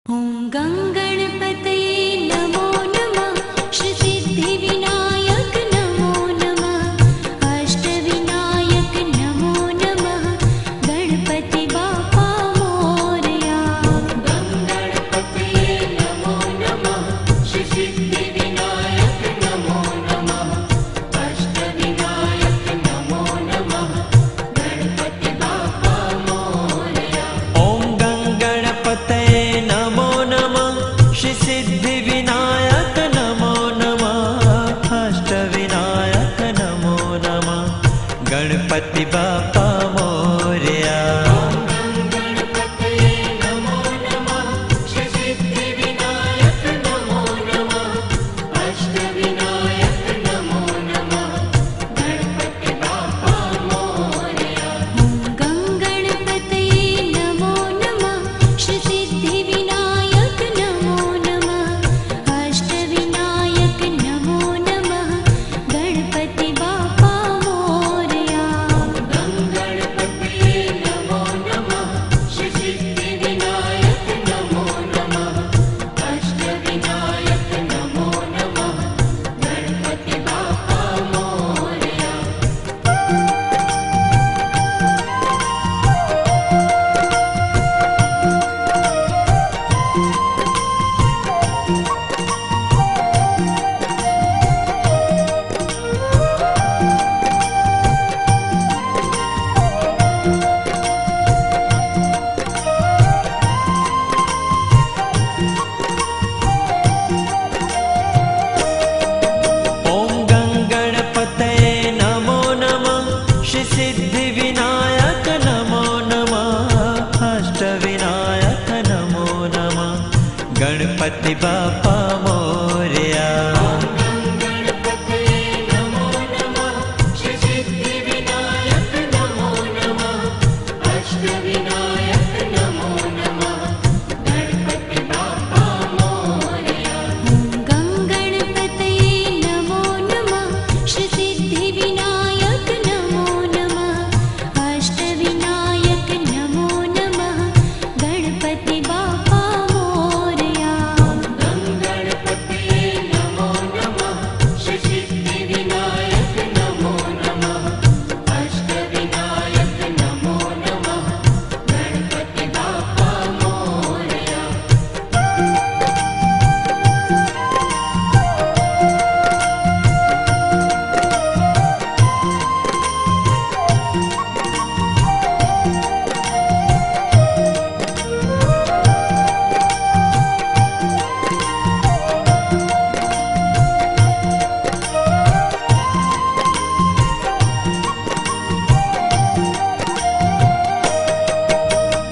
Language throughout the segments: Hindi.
ॐ गङ्गणपतये नमो नमः। श्रीसिद्धिविनायक नमो नमः। अष्टविनायक नमो नमः। गणपति बाप्पा मोरया। गङ्गणपतये नमो नमः। श्रीसिद्धिविनायक नमो नमः। अष्टविनायक नमो नमः। गणपति बाप्पा मोरया। ॐ गङ्गणपतये नमो नमः। श्रीसिद्धिविनायक नमो नमः। अष्टविनायक नमो नमः। गणपति बाप्पा मोरया। गणपतये नमो नमः। श्रीसिद्धिविनायक नमो नमः। अष्टविनायक नमो नमः। गणपति बाप्पा मोरया। ॐ गङ्गणपतये नमो नमः। श्रीसिद्धिविनायक नमो नमः। अष्टविनायक नमो नमः। गणपति बाप्पा मोरया। गङ्गणपतये नमो नमः। श्रीसिद्धिविनायक नमो नमः। अष्टविनायक नमो नमः। गणपति बाप्पा मोरया। ॐ गङ्गणपतये नमो नमः। श्रीसिद्धिविनायक नमो नमः। अष्टविनायक नमो नमः। गणपति बाप्पा मोरया। गङ्गणपतये नमो नमः। श्रीसिद्धिविनायक नमो नमः। अष्टविनायक नमो नमः। गणपति बाप्पा मोरया। ॐ गङ्गणपतये नमो नमः। श्रीसिद्धिविनायक नमो नमः। अष्टविनायक नमो नमः। गणपति बाप्पा मोरया। गङ्गणपतये नमो नमः। श्रीसिद्धिविनायक नमो नमः। अष्टविनायक नमो नमः। गणपति बाप्पा मोरया।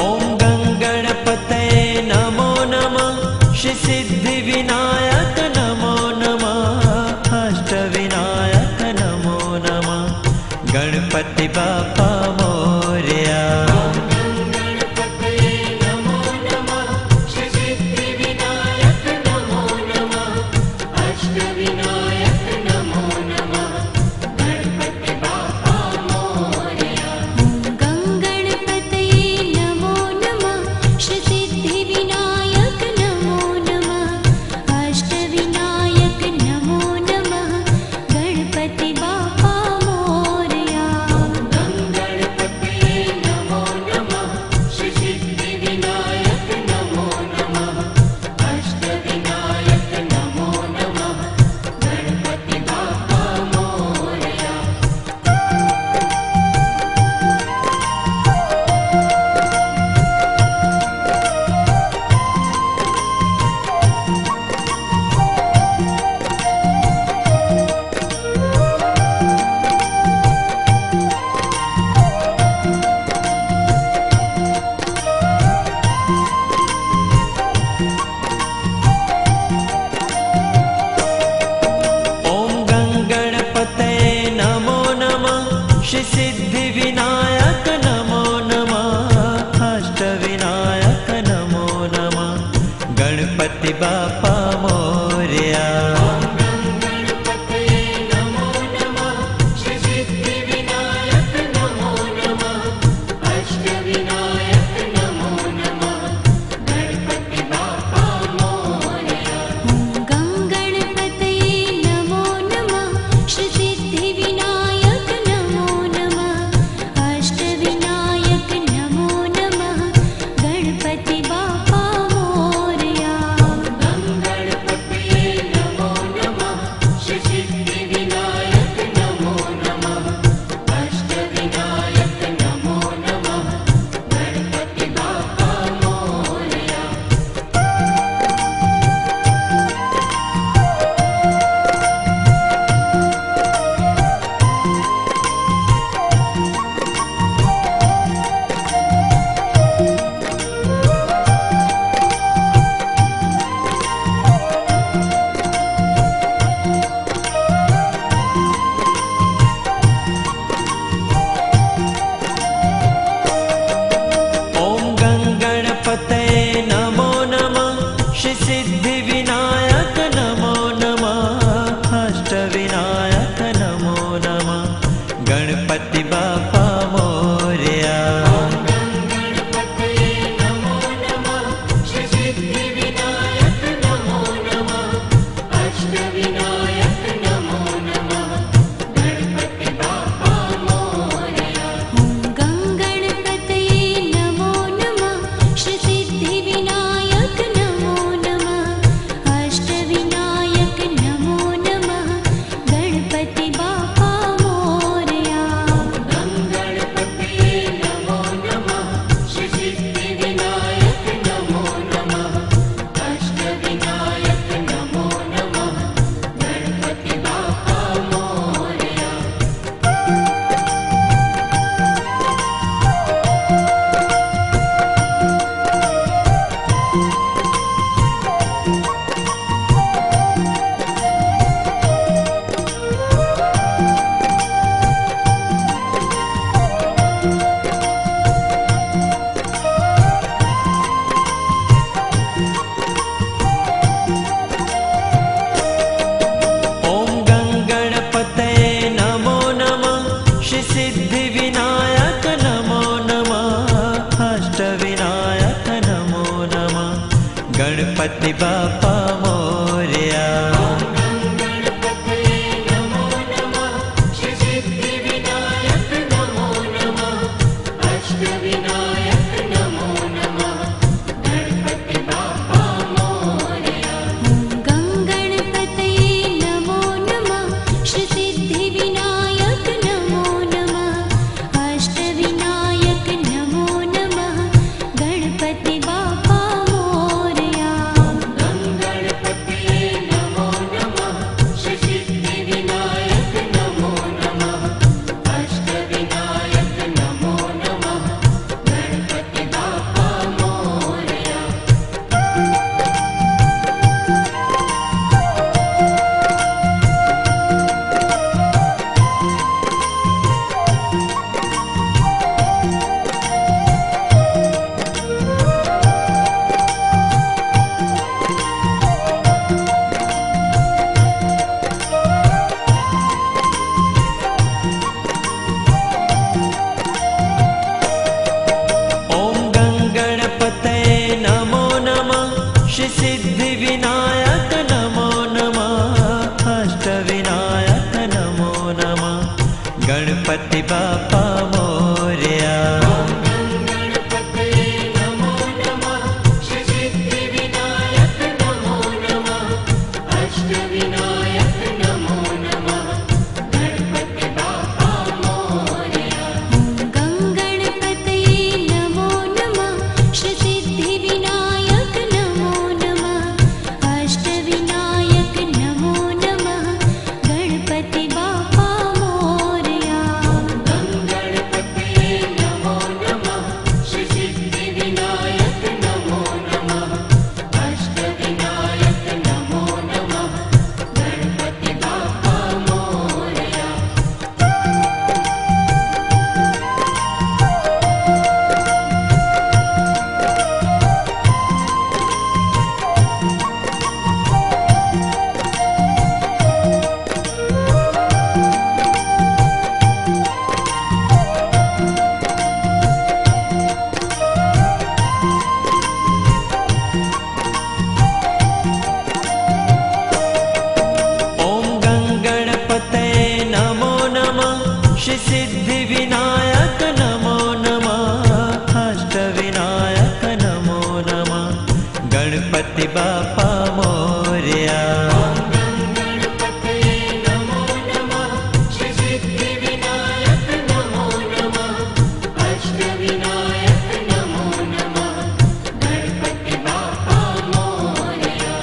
ॐ गङ्गणपतये नमो नमः। श्रीसिद्धिविनायक नमो नमः। अष्टविनायक नमो नमः। गणपति बाप्पा मोरया। गङ्गणपतये नमो नमः। श्रीसिद्धिविनायक नमो नमः। अष्टविनायक नमो नमः। गणपति बाप्पा मोरया। ॐ गङ्गणपतये नमो नमः। श्रीसिद्धिविनायक नमो नमः। अष्टविनायक नमो नमः। गणपति बाप्पा मोरया। गङ्गणपतये नमो नमः। श्रीसिद्धिविनायक नमो नमः। अष्टविनायक नमो नमः। गणपति बाप्पा मोरया। ॐ गङ्गणपतये नमो नमः। श्रीसिद्धिविनायक नमो नमः। अष्टविनायक नमो नमः। गणपति बाप्पा मोरया। गङ्गणपतये नमो नमः। श्रीसिद्धिविनायक नमो नमः। अष्टविनायक नमो नमः। गणपति बाप्पा श्री सिद्धि विनायक नमो नमः अष्टविनायक नमो नमः गणपति बापा मोरया। गणपतये नमो नमः श्री सिद्धि विनायक नमो नमः अष्टविनायक नमो नमः गणपति बापा मोरया। गणपतये नमो नमः श्री सिद्धि विनायक नमो नमः अष्टविनायक नमो नमः गणपति बापा मोरया। गणपतये नमो नमः श्री सिद्धि विनायक नमो नमः अष्टविनायक नमो नमः गणपति बापा मोरया। ॐ गणपतये नमो नमः श्री सिद्धि विनायक नमो नमः अष्टविनायक नमो नमः गणपति बापा मोरया। गणपतये नमो नमः श्री सिद्धि विनायक नमो नमः अष्टविनायक नमो नमः गणपति बापा मोरया। गणपतये नमो नमः श्री सिद्धि विनायक नमो नमः अष्टविनायक नमो नमः गणपति बापा मोरया। गणपतये नमो नमः श्री सिद्धि विनायक नमो नमः अष्टविनायक नमो नमः गणपति बापा मोरया। ॐ गणपतये नमो नमः श्री सिद्धि विनायक नमो नमः अष्टविनायक नमो नमः गणपति बापा मोरया। गणपतये नमो नमः श्री सिद्धि विनायक नमो नमः अष्टविनायक नमो नमः गणपति बापा मोरया। गणपतये नमो नमः श्री सिद्धि विनायक नमो नमः अष्टविनायक नमो नमः गणपति बापा मोरया। गणपतये नमो नमः श्री सिद्धि विनायक नमो नमः अष्टविनायक नमो नमः गणपति बापा मोरया। ॐ गणपतये नमो नमः श्री सिद्धि विनायक नमो नमः अष्टविनायक नमो नमः गणपति बापा मोरया। गणपतये नमो नमः श्री सिद्धि विनायक नमो नमः अष्टविनायक नमो नमः गणपति बापा मोरया।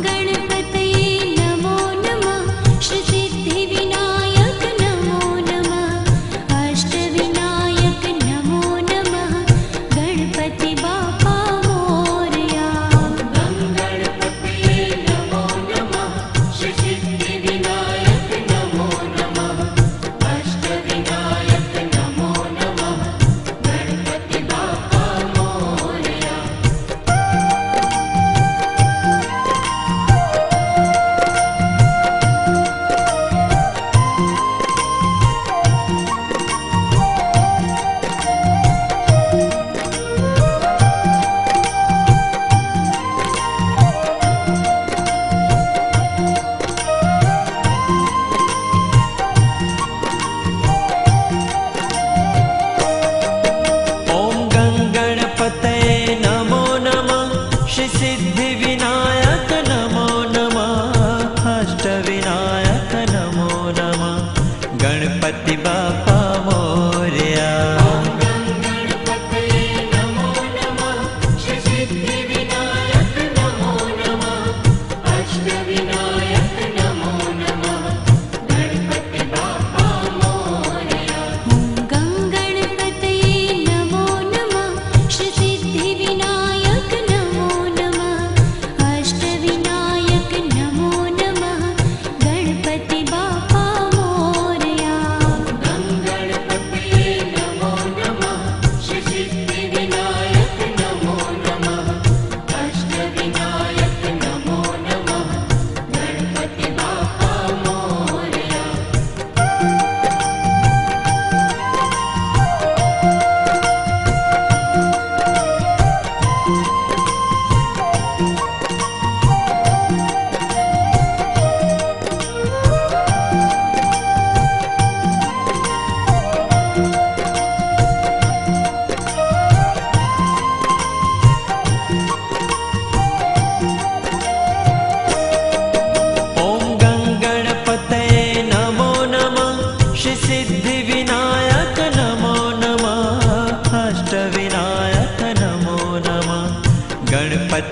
गणपतये नमो नमः श्री सिद्धि विनायक नमो नमः अष्टविनायक नमो नमः गणपति बापा मोरया। गणपतये नमो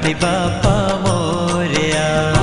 गणपति बाप्पा मोरया।